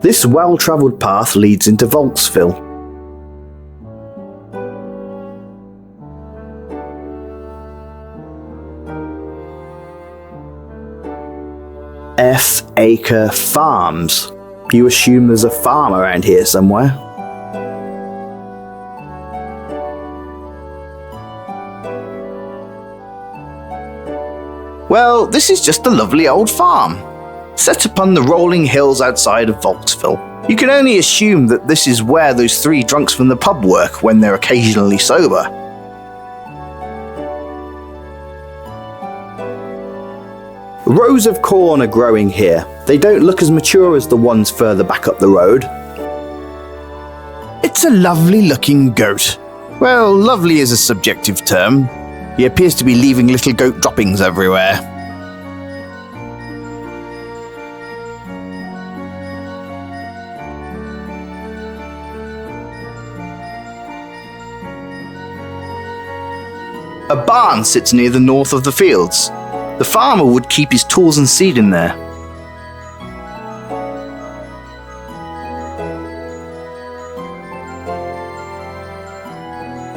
This well-travelled path leads into Volksville. F. Acre Farms. You assume there's a farm around here somewhere. Well, this is just a lovely old farm, set upon the rolling hills outside of Volksville. You can only assume that this is where those three drunks from the pub work when they're occasionally sober. Rows of corn are growing here. They don't look as mature as the ones further back up the road. It's a lovely looking goat. Well, lovely is a subjective term. He appears to be leaving little goat droppings everywhere. A barn sits near the north of the fields. The farmer would keep his tools and seed in there.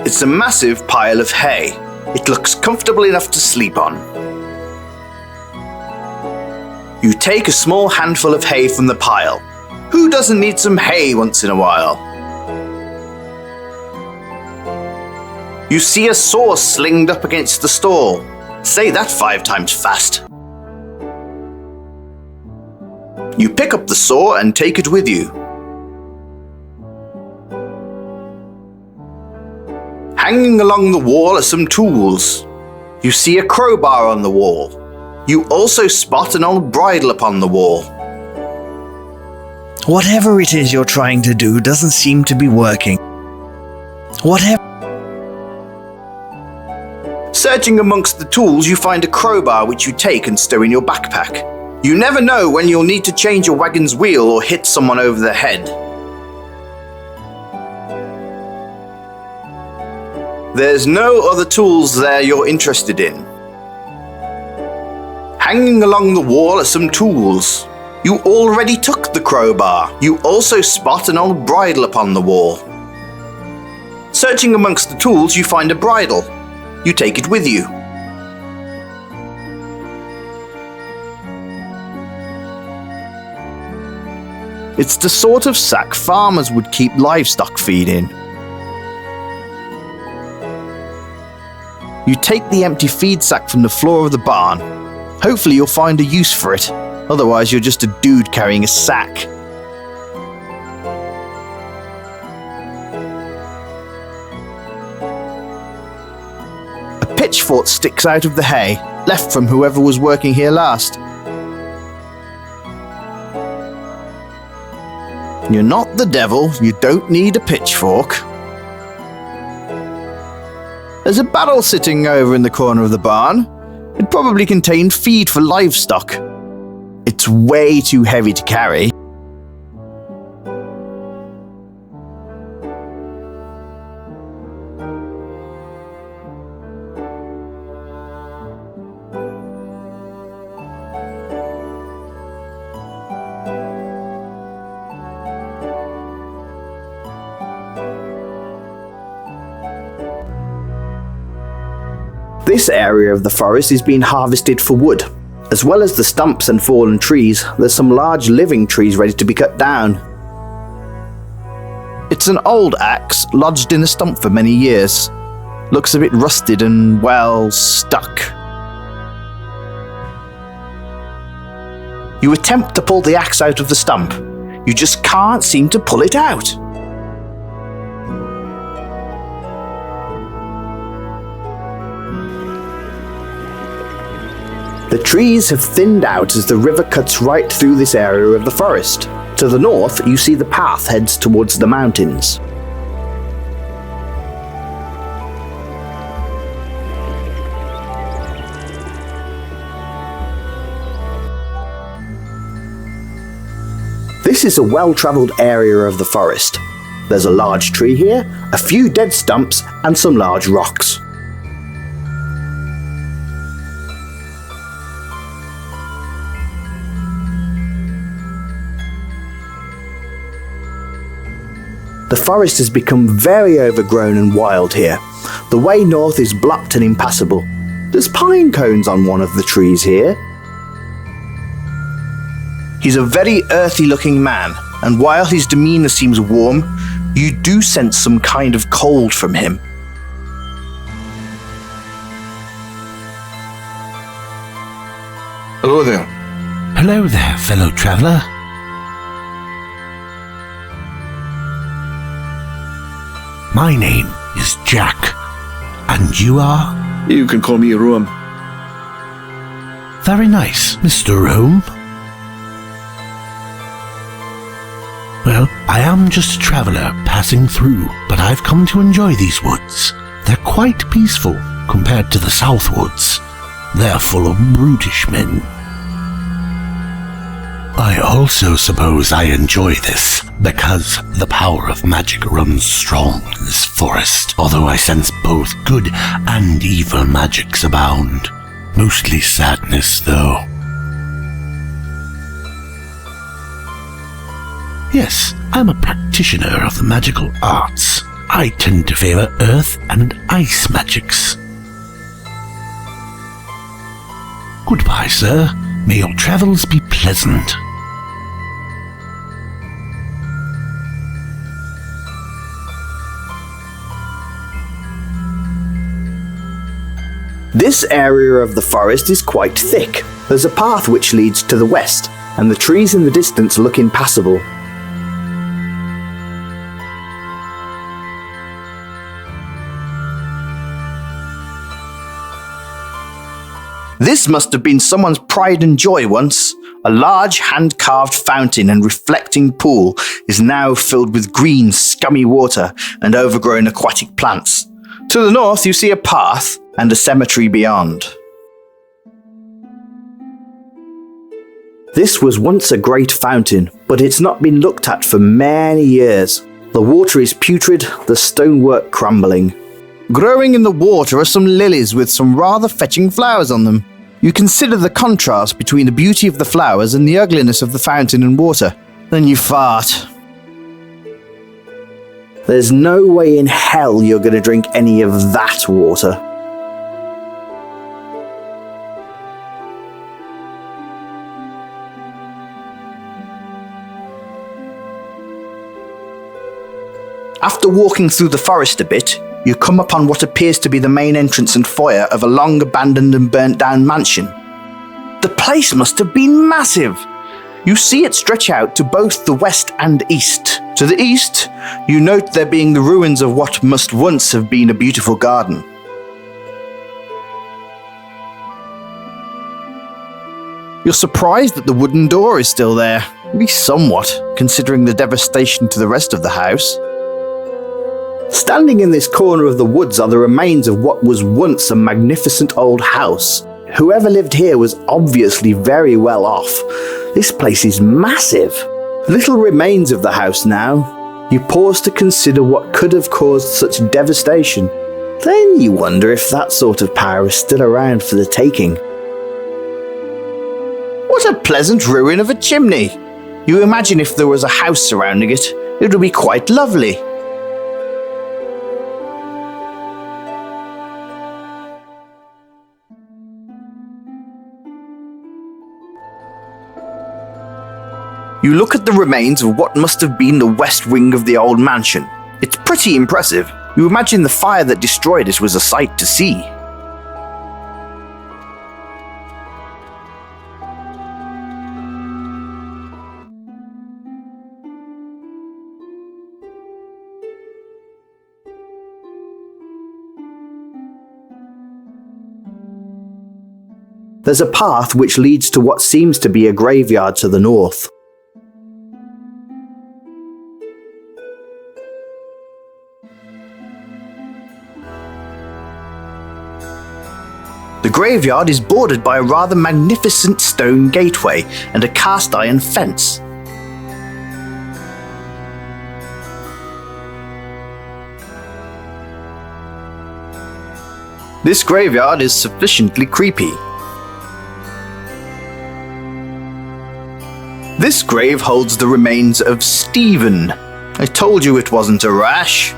It's a massive pile of hay. It looks comfortable enough to sleep on. You take a small handful of hay from the pile. Who doesn't need some hay once in a while? You see a saw slinged up against the stall. Say that 5 times fast. You pick up the saw and take it with you. Hanging along the wall are some tools. You see a crowbar on the wall. You also spot an old bridle upon the wall. Whatever it is you're trying to do doesn't seem to be working. Searching amongst the tools, you find a crowbar which you take and stow in your backpack. You never know when you'll need to change your wagon's wheel or hit someone over the head. There's no other tools there you're interested in. Hanging along the wall are some tools. You already took the crowbar. You also spot an old bridle upon the wall. Searching amongst the tools, you find a bridle. You take it with you. It's the sort of sack farmers would keep livestock feed in. You take the empty feed sack from the floor of the barn. Hopefully you'll find a use for it. Otherwise you're just a dude carrying a sack. Pitchfork sticks out of the hay, left from whoever was working here last. You're not the devil, you don't need a pitchfork. There's a barrel sitting over in the corner of the barn. It probably contained feed for livestock. It's way too heavy to carry. This area of the forest is being harvested for wood. As well as the stumps and fallen trees, there's some large living trees ready to be cut down. It's an old axe lodged in a stump for many years. Looks a bit rusted and, well, stuck. You attempt to pull the axe out of the stump. You just can't seem to pull it out. The trees have thinned out as the river cuts right through this area of the forest. To the north, you see the path heads towards the mountains. This is a well-travelled area of the forest. There's a large tree here, a few dead stumps, and some large rocks. The forest has become very overgrown and wild here. The way north is blocked and impassable. There's pine cones on one of the trees here. He's a very earthy-looking man, and while his demeanour seems warm, you do sense some kind of cold from him. Hello there. Hello there, fellow traveller. My name is Jack, and you are? You can call me Rome. Very nice, Mr. Rome. Well, I am just a traveller passing through, but I've come to enjoy these woods. They're quite peaceful compared to the South Woods. They're full of brutish men. I also suppose I enjoy this because the power of magic runs strong in this forest, although I sense both good and evil magics abound. Mostly sadness, though. Yes, I'm a practitioner of the magical arts. I tend to favor earth and ice magics. Goodbye, sir. May your travels be pleasant. This area of the forest is quite thick. There's a path which leads to the west, and the trees in the distance look impassable. This must have been someone's pride and joy once. A large hand-carved fountain and reflecting pool is now filled with green, scummy water and overgrown aquatic plants. To the north, you see a path and a cemetery beyond. This was once a great fountain, but it's not been looked at for many years. The water is putrid, the stonework crumbling. Growing in the water are some lilies with some rather fetching flowers on them. You consider the contrast between the beauty of the flowers and the ugliness of the fountain and water. Then you fart. There's no way in hell you're going to drink any of that water. After walking through the forest a bit, you come upon what appears to be the main entrance and foyer of a long abandoned and burnt down mansion. The place must have been massive. You see it stretch out to both the west and east. To the east, you note there being the ruins of what must once have been a beautiful garden. You're surprised that the wooden door is still there, at least somewhat, considering the devastation to the rest of the house. Standing in this corner of the woods are the remains of what was once a magnificent old house. Whoever lived here was obviously very well off. This place is massive. Little remains of the house now. You pause to consider what could have caused such devastation. Then you wonder if that sort of power is still around for the taking. What a pleasant ruin of a chimney! You imagine if there was a house surrounding it, it would be quite lovely. You look at the remains of what must have been the west wing of the old mansion. It's pretty impressive. You imagine the fire that destroyed it was a sight to see. There's a path which leads to what seems to be a graveyard to the north. The graveyard is bordered by a rather magnificent stone gateway and a cast iron fence. This graveyard is sufficiently creepy. This grave holds the remains of Stephen. I told you it wasn't a rash.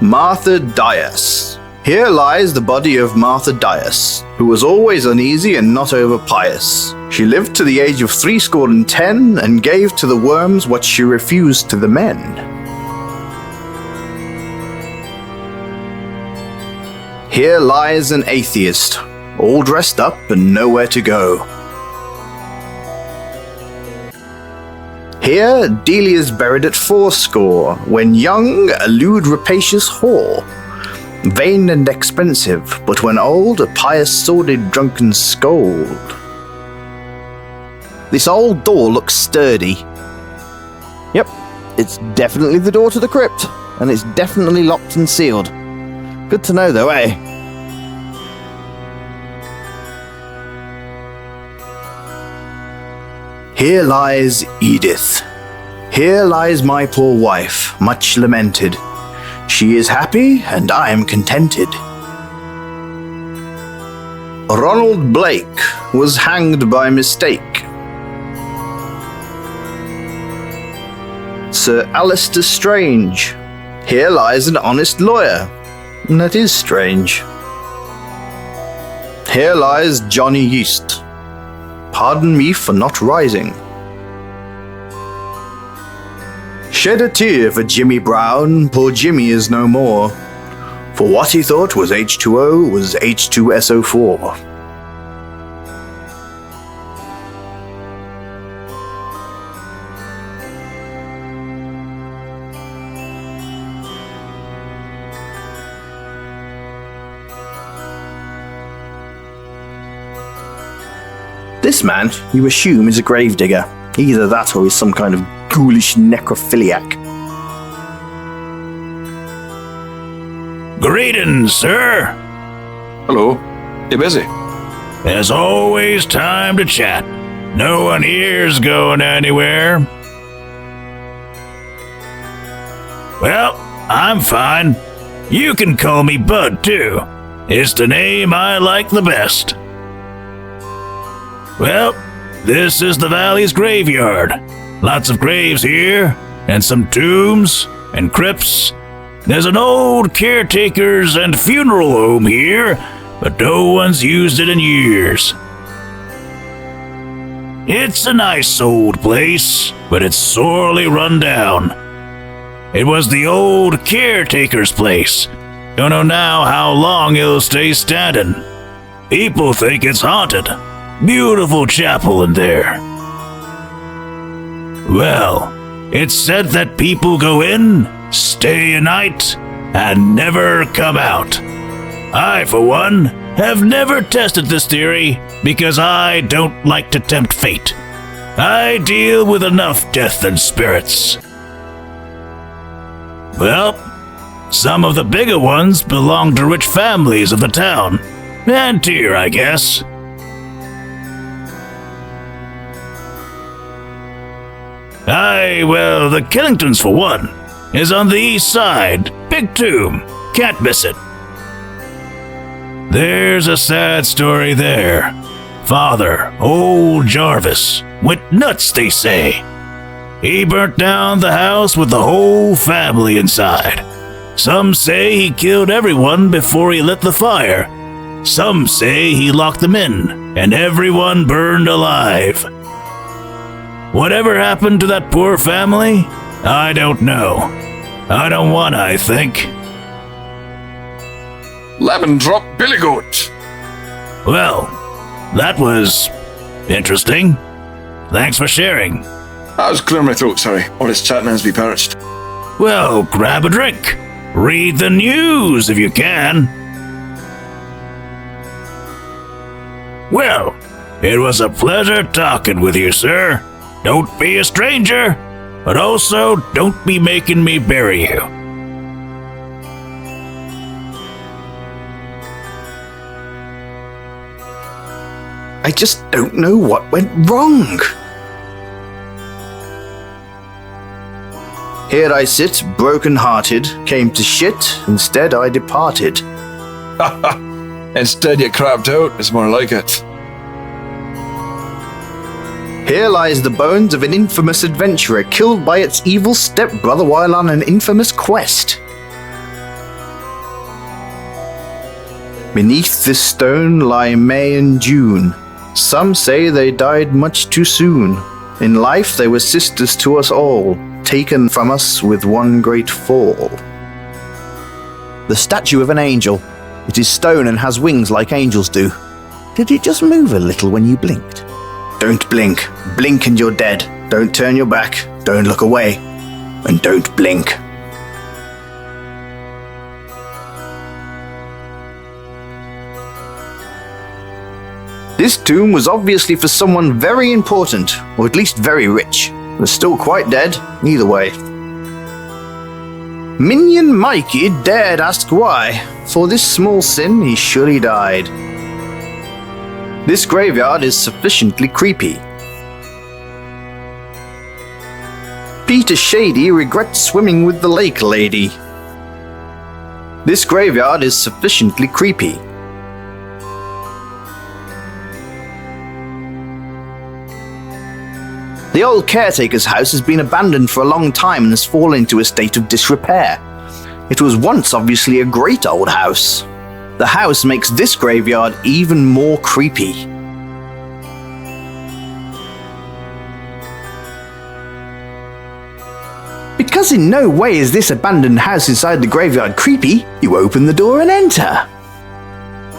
Martha Dias. Here lies the body of Martha Dias, who was always uneasy and not over pious. She lived to the age of 70 and gave to the worms what she refused to the men. Here lies an atheist, all dressed up and nowhere to go. Here, Delia's buried at 80, when young, a lewd rapacious whore. Vain and expensive, but when old, a pious, sordid, drunken scold. This old door looks sturdy. Yep, it's definitely the door to the crypt, and it's definitely locked and sealed. Good to know though, eh? Here lies Edith. Here lies my poor wife, much lamented. She is happy, and I am contented. Ronald Blake was hanged by mistake. Sir Alistair Strange. Here lies an honest lawyer. That is strange. Here lies Johnny Yeast. Pardon me for not rising. Shed a tear for Jimmy Brown, poor Jimmy is no more. For what he thought was H2O was H2SO4. This man, you assume, is a gravedigger. Either that or he's some kind of ghoulish necrophiliac. Greetings, sir. Hello. You busy? There's always time to chat. No one here's going anywhere. Well, I'm fine. You can call me Bud, too. It's the name I like the best. Well, this is the valley's graveyard. Lots of graves here, and some tombs, and crypts. There's an old caretaker's and funeral home here, but no one's used it in years. It's a nice old place, but it's sorely run down. It was the old caretaker's place. Don't know now how long it'll stay standing. People think it's haunted. Beautiful chapel in there. Well, it's said that people go in, stay a night, and never come out. I, for one, have never tested this theory because I don't like to tempt fate. I deal with enough death and spirits. Well, some of the bigger ones belong to rich families of the town. And here, I guess. Well, the Killingtons, for one, is on the east side. Big tomb. Can't miss it. There's a sad story there. Father, old Jarvis, went nuts, they say. He burnt down the house with the whole family inside. Some say he killed everyone before he lit the fire. Some say he locked them in, and everyone burned alive. Whatever happened to that poor family? I don't know. I don't want, I think. Lemon drop billy goat. Well, that was interesting. Thanks for sharing. I was clearing my throat, sorry. All this chatting has be perched. Well, grab a drink. Read the news if you can. Well, it was a pleasure talking with you, sir. Don't be a stranger, but also don't be making me bury you. I just don't know what went wrong. Here I sit, broken-hearted, came to shit, instead I departed. Instead you crapped out, it's more like it. Here lies the bones of an infamous adventurer killed by its evil stepbrother while on an infamous quest. Beneath this stone lie May and June. Some say they died much too soon. In life they were sisters to us all, taken from us with one great fall. The statue of an angel. It is stone and has wings like angels do. Did it just move a little when you blinked? Don't blink. Blink and you're dead. Don't turn your back. Don't look away. And don't blink. This tomb was obviously for someone very important, or at least very rich. But still quite dead, either way. Minion Mikey dared ask why. For this small sin he surely died. This graveyard is sufficiently creepy. Peter Shady regrets swimming with the lake lady. This graveyard is sufficiently creepy. The old caretaker's house has been abandoned for a long time and has fallen into a state of disrepair. It was once obviously a great old house. The house makes this graveyard even more creepy. Because in no way is this abandoned house inside the graveyard creepy, you open the door and enter.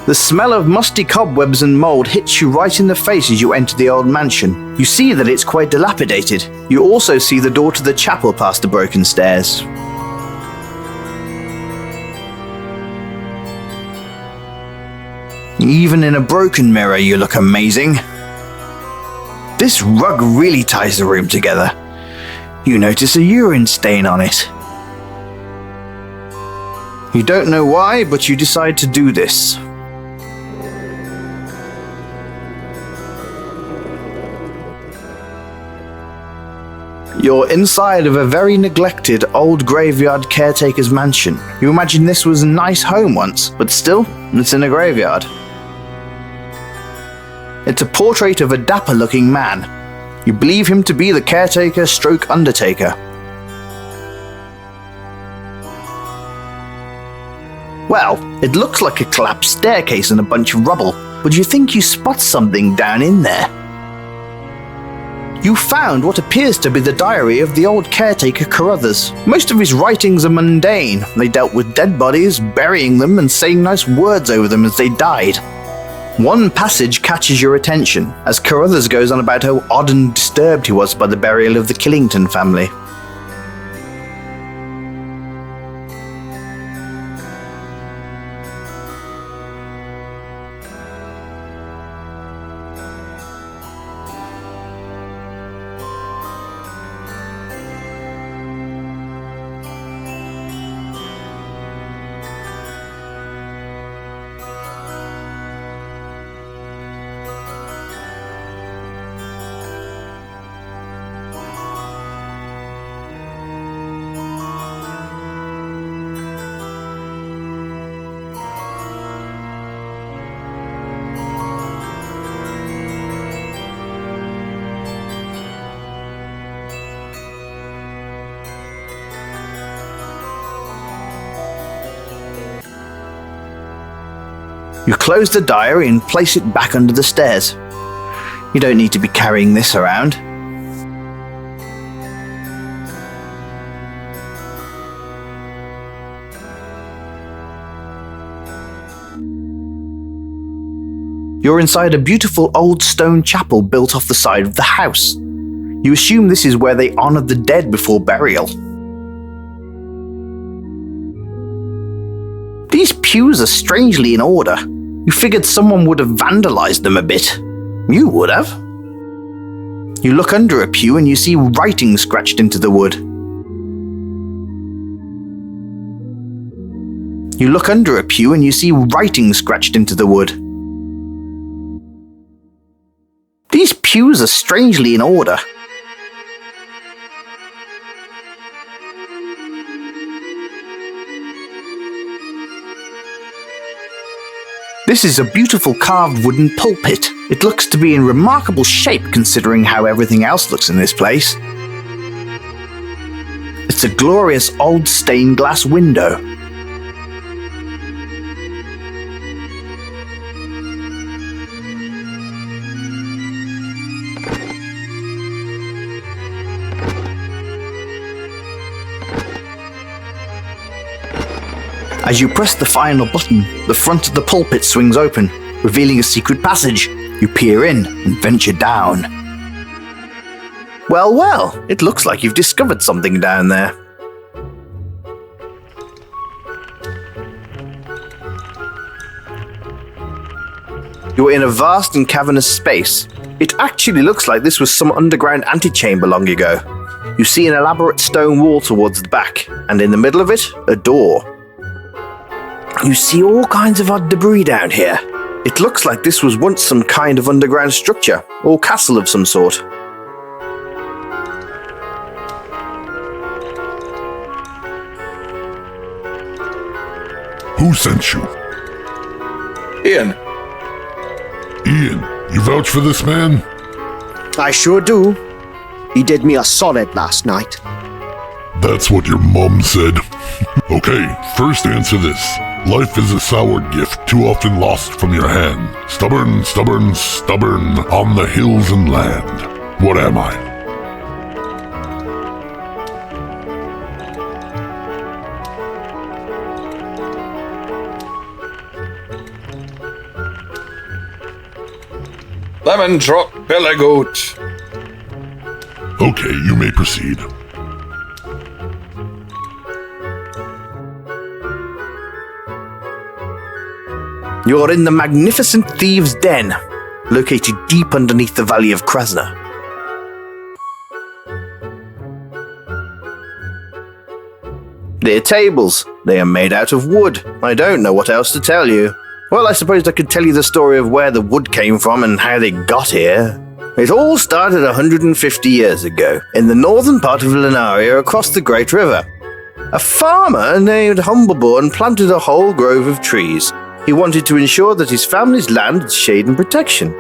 The smell of musty cobwebs and mold hits you right in the face as you enter the old mansion. You see that it's quite dilapidated. You also see the door to the chapel past the broken stairs. Even in a broken mirror, you look amazing. This rug really ties the room together. You notice a urine stain on it. You don't know why, but you decide to do this. You're inside of a very neglected old graveyard caretaker's mansion. You imagine this was a nice home once, but still, it's in a graveyard. It's a portrait of a dapper-looking man. You believe him to be the caretaker stroke undertaker. Well, it looks like a collapsed staircase and a bunch of rubble, but you think you spot something down in there. You found what appears to be the diary of the old caretaker Carruthers. Most of his writings are mundane. They dealt with dead bodies, burying them and saying nice words over them as they died. One passage catches your attention, as Carruthers goes on about how odd and disturbed he was by the burial of the Killington family. You close the diary and place it back under the stairs. You don't need to be carrying this around. You're inside a beautiful old stone chapel built off the side of the house. You assume this is where they honored the dead before burial. These pews are strangely in order. You figured someone would have vandalized them a bit. You would have. You look under a pew and you see writing scratched into the wood. You look under a pew and you see writing scratched into the wood. These pews are strangely in order. This is a beautiful carved wooden pulpit. It looks to be in remarkable shape considering how everything else looks in this place. It's a glorious old stained glass window. As you press the final button, the front of the pulpit swings open, revealing a secret passage. You peer in and venture down. Well, well, it looks like you've discovered something down there. You're in a vast and cavernous space. It actually looks like this was some underground antechamber long ago. You see an elaborate stone wall towards the back, and in the middle of it, a door. You see all kinds of odd debris down here. It looks like this was once some kind of underground structure, or castle of some sort. Who sent you? Ian, Ian, you vouch for this man? I sure do. He did me a solid last night. That's what your mum said. Okay, first answer this. Life is a sour gift, too often lost from your hand. Stubborn, stubborn, stubborn, on the hills and land. What am I? lemon drop billy goat. Okay, you may proceed. You're in the magnificent Thieves' Den, located deep underneath the Valley of Krasna. They're tables. They are made out of wood. I don't know what else to tell you. Well, I suppose I could tell you the story of where the wood came from and how they got here. It all started 150 years ago, in the northern part of Lunaria across the Great River. A farmer named Humbleborn planted a whole grove of trees. He wanted to ensure that his family's land had shade and protection.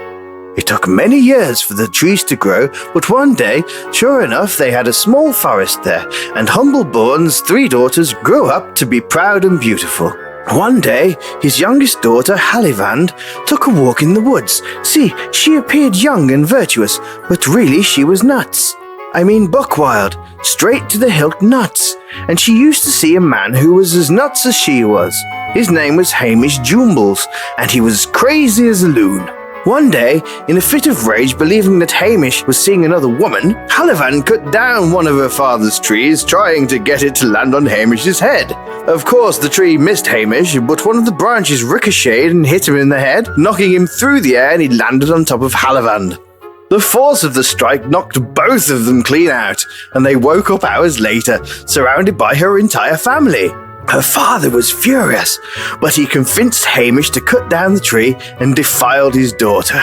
It took many years for the trees to grow, but one day, sure enough, they had a small forest there, and Humbleborn's 3 daughters grew up to be proud and beautiful. One day, his youngest daughter, Halivand, took a walk in the woods. See, she appeared young and virtuous, but really she was nuts. I mean buck wild, straight to the hilt nuts. And she used to see a man who was as nuts as she was. His name was Hamish Jumbles, and he was crazy as a loon. One day, in a fit of rage, believing that Hamish was seeing another woman, Halivand cut down one of her father's trees, trying to get it to land on Hamish's head. Of course, the tree missed Hamish, but one of the branches ricocheted and hit him in the head, knocking him through the air, and he landed on top of Halivand. The force of the strike knocked both of them clean out, and they woke up hours later, surrounded by her entire family. Her father was furious, but he convinced Hamish to cut down the tree and defiled his daughter.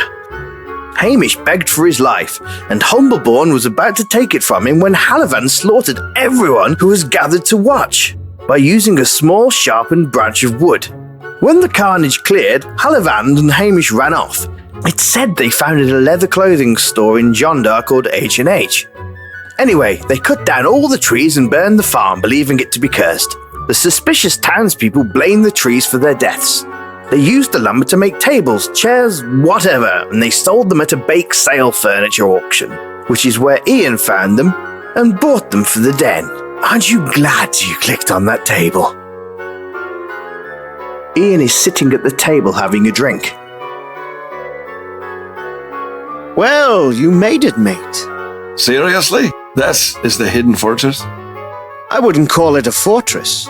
Hamish begged for his life, and Humbleborn was about to take it from him when Halivand slaughtered everyone who was gathered to watch by using a small sharpened branch of wood. When the carnage cleared, Halivand and Hamish ran off. It's said they founded a leather clothing store in Jondar called H&H. Anyway, they cut down all the trees and burned the farm, believing it to be cursed. The suspicious townspeople blamed the trees for their deaths. They used the lumber to make tables, chairs, whatever, and they sold them at a bake sale furniture auction, which is where Ian found them and bought them for the den. Aren't you glad you clicked on that table? Ian is sitting at the table having a drink. Well, you made it, mate. Seriously? This is the hidden fortress? I wouldn't call it a fortress,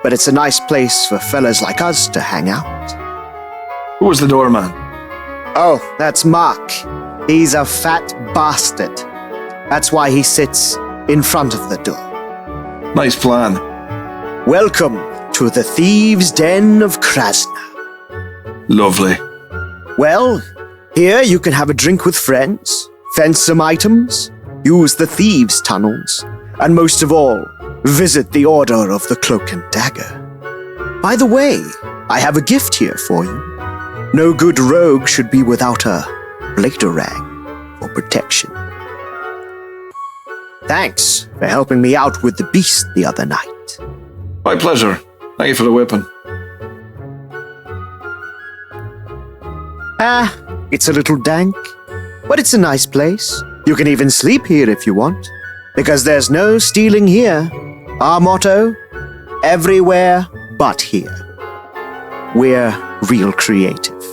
but it's a nice place for fellas like us to hang out. Who was the doorman? Oh, that's Mark. He's a fat bastard. That's why he sits in front of the door. Nice plan. Welcome to the Thieves' Den of Krasna. Lovely. Well, here you can have a drink with friends, fence some items, use the thieves' tunnels, and most of all, visit the Order of the Cloak and Dagger. By the way, I have a gift here for you. No good rogue should be without a bladerang for protection. Thanks for helping me out with the beast the other night. My pleasure. Thank you for the weapon. It's a little dank, but it's a nice place. You can even sleep here if you want, because there's no stealing here. Our motto, everywhere but here. We're real creative.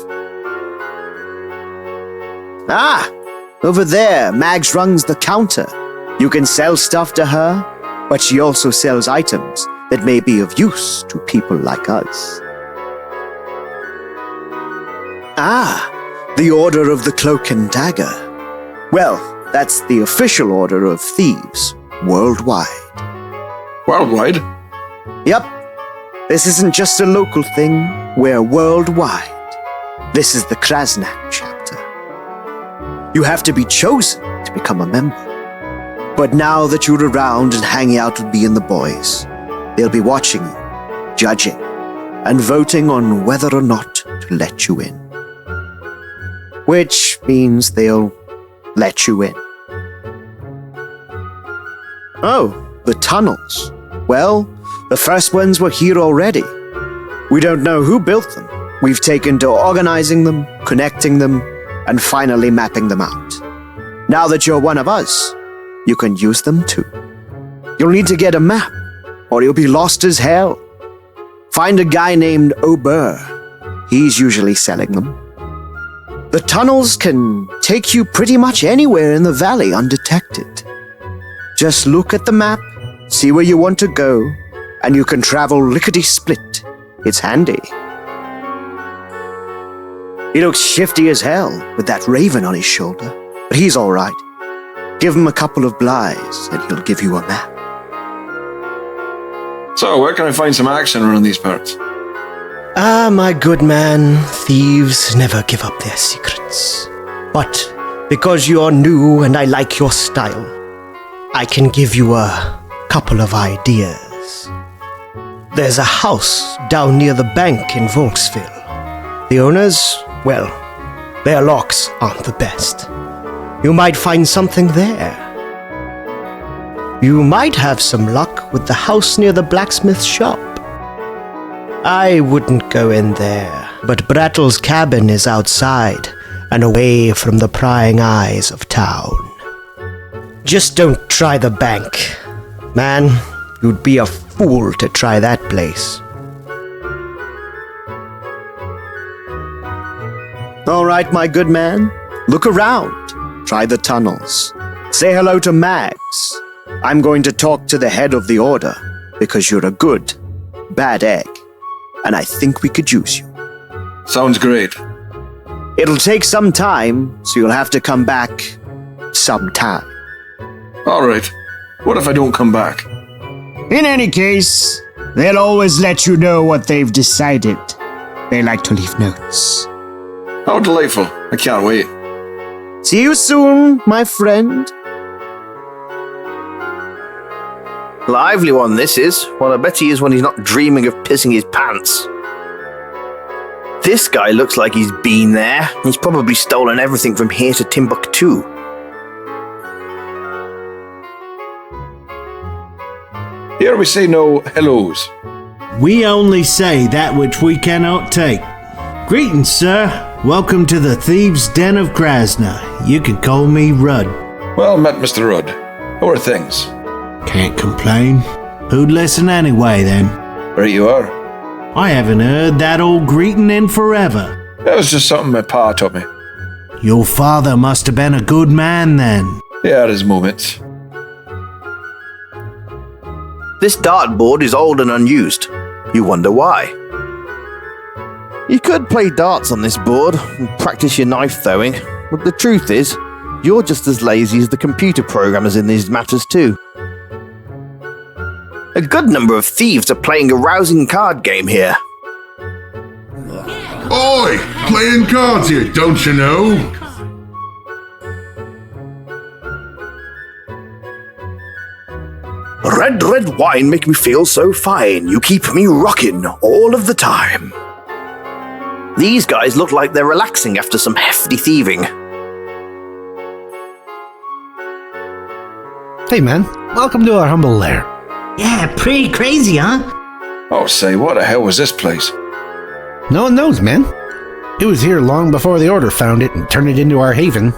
Over there, Mags runs the counter. You can sell stuff to her, but she also sells items that may be of use to people like us. The Order of the Cloak and Dagger. Well, that's the official order of thieves worldwide. Worldwide? Yep. This isn't just a local thing, we're worldwide. This is the Krasnak chapter. You have to be chosen to become a member. But now that you're around and hanging out with me and the boys, they'll be watching you, judging, and voting on whether or not to let you in. Which means they'll let you in. Oh, the tunnels. Well, the first ones were here already. We don't know who built them. We've taken to organizing them, connecting them, and finally mapping them out. Now that you're one of us, you can use them too. You'll need to get a map, or you'll be lost as hell. Find a guy named Ober. He's usually selling them. The tunnels can take you pretty much anywhere in the valley undetected. Just look at the map, see where you want to go, and you can travel lickety-split. It's handy. He looks shifty as hell with that raven on his shoulder, but he's all right. Give him a couple of blighs, and he'll give you a map. So, where can I find some action around these parts? My good man, thieves never give up their secrets. But because you're new and I like your style, I can give you a couple of ideas. There's a house down near the bank in Volksville. The owners, well, their locks aren't the best. You might find something there. You might have some luck with the house near the blacksmith's shop. I wouldn't go in there, but Brattle's cabin is outside and away from the prying eyes of town. Just don't try the bank. Man, you'd be a fool to try that place. All right, my good man. Look around. Try the tunnels. Say hello to Mags. I'm going to talk to the head of the order, because you're a good, bad egg, and I think we could use you. Sounds great. It'll take some time, so you'll have to come back sometime. Alright. What if I don't come back? In any case, they'll always let you know what they've decided. They like to leave notes. How delightful. I can't wait. See you soon, my friend. Lively one this is. Well, I bet he is when he's not dreaming of pissing his pants. This guy looks like he's been there. He's probably stolen everything from here to Timbuktu. Here we say no hellos. We only say that which we cannot take. Greetings, sir. Welcome to the Thieves' Den of Krasna. You can call me Rudd. Well met, Mr. Rudd. How are things? Can't complain. Who'd listen anyway, then? Right you are. I haven't heard that old greeting in forever. That was just something my pa taught me. Your father must have been a good man then. He had his moments. This dartboard is old and unused. You wonder why. You could play darts on this board and practice your knife throwing, but the truth is, you're just as lazy as the computer programmers in these matters too. A good number of thieves are playing a rousing card game here. Oi! Playing cards here, don't you know? Red wine make me feel so fine. You keep me rockin' all of the time. These guys look like they're relaxing after some hefty thieving. Hey man, welcome to our humble lair. Yeah, pretty crazy, huh? Oh, say, what the hell was this place? No one knows, man. It was here long before the Order found it and turned it into our haven.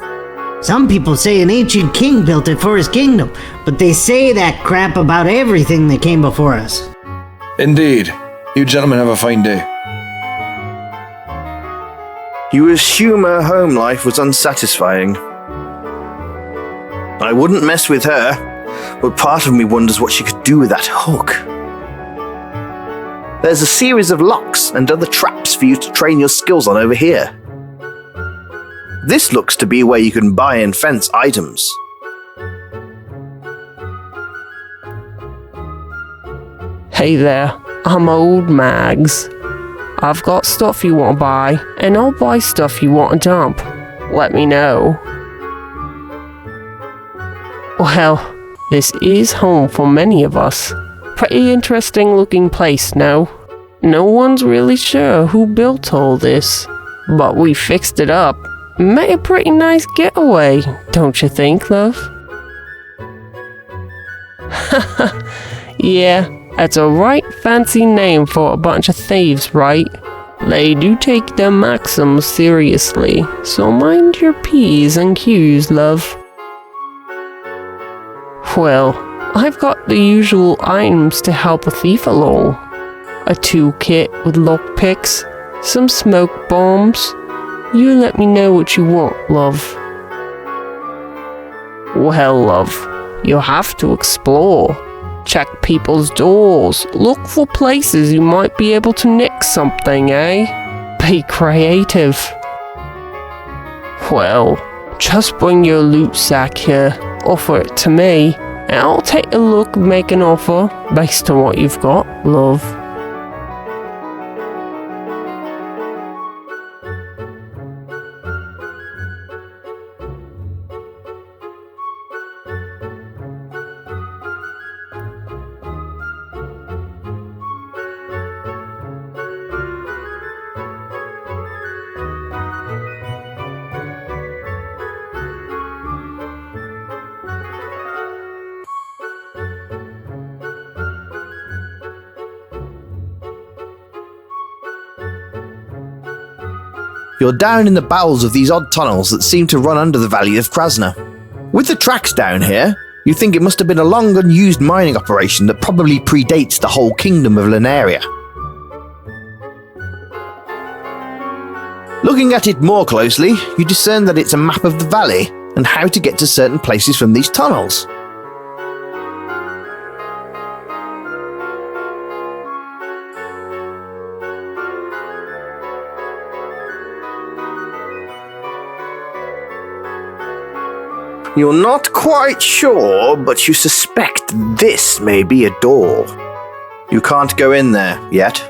Some people say an ancient king built it for his kingdom, but they say that crap about everything that came before us. Indeed. You gentlemen have a fine day. You assume her home life was unsatisfying. I wouldn't mess with her, but part of me wonders what she could do with that hook. There's a series of locks and other traps for you to train your skills on over here. This looks to be where you can buy and fence items. Hey there, I'm Old Mags. I've got stuff you want to buy, and I'll buy stuff you want to dump. Let me know. Well, this is home for many of us. Pretty interesting looking place, no? No one's really sure who built all this, but we fixed it up. Made a pretty nice getaway, don't you think, love? Yeah, that's a right fancy name for a bunch of thieves, right? They do take their maxims seriously, so mind your P's and Q's, love. Well, I've got the usual items to help a thief along. A toolkit with lockpicks, some smoke bombs. You let me know what you want, love. Well, love, you'll have to explore. Check people's doors. Look for places you might be able to nick something, eh? Be creative. Well, just bring your loot sack here. Offer it to me, and I'll take a look and make an offer based on what you've got, love. You're down in the bowels of these odd tunnels that seem to run under the Valley of Krasna. With the tracks down here, you think it must have been a long unused mining operation that probably predates the whole kingdom of Lunaria. Looking at it more closely, you discern that it's a map of the valley and how to get to certain places from these tunnels. You're not quite sure, but you suspect this may be a door. You can't go in there yet.